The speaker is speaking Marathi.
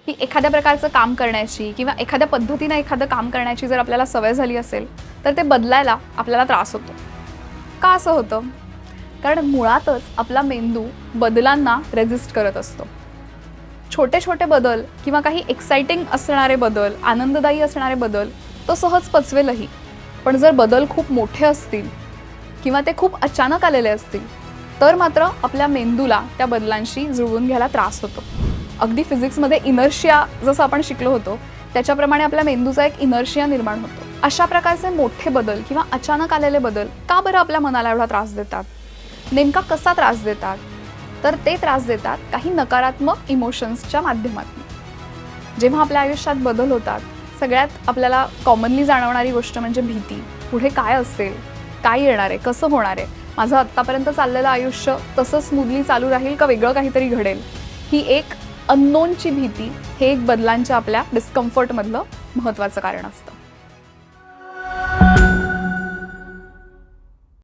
की एखाद्या प्रकारचं काम करण्याची किंवा एखाद्या पद्धतीने एखादं काम करण्याची जर आपल्याला सवय झाली असेल तर ते बदलायला आपल्याला त्रास होतो. का असं होतं? कारण मुळातच आपला मेंदू बदलांना रेजिस्ट करत असतो. छोटे छोटे बदल किंवा काही एक्साइटिंग असणारे बदल, आनंददायी असणारे बदल तो सहज पचवेलही. पण जर बदल खूप मोठे असतील किंवा ते खूप अचानक आलेले असतील तर मात्र आपल्या मेंदूला त्या बदलांशी जुळवून घ्यायला त्रास होतो. अगदी फिजिक्समध्ये इनर्शिया जसं आपण शिकलो होतो त्याच्याप्रमाणे आपल्या मेंदूचा एक इनर्शिया निर्माण होतो. अशा प्रकारचे मोठे बदल किंवा अचानक आलेले बदल का बरं आपल्या मनाला एवढा त्रास देतात? नेमका कसा त्रास देतात? तर ते त्रास देतात काही नकारात्मक इमोशन्सच्या माध्यमातून. जेव्हा आपल्या आयुष्यात बदल होतात सगळ्यात आपल्याला कॉमनली जाणवणारी गोष्ट म्हणजे भीती. पुढे काय असेल, काय येणार आहे, कसं होणार आहे, माझं आत्तापर्यंत चाललेलं आयुष्य तसं स्मूथली चालू राहील का वेगळं काहीतरी घडेल, ही एक अननोनची भीती हे एक बदलांच्या आपल्या डिस्कम्फर्टमधलं महत्त्वाचं कारण असतं.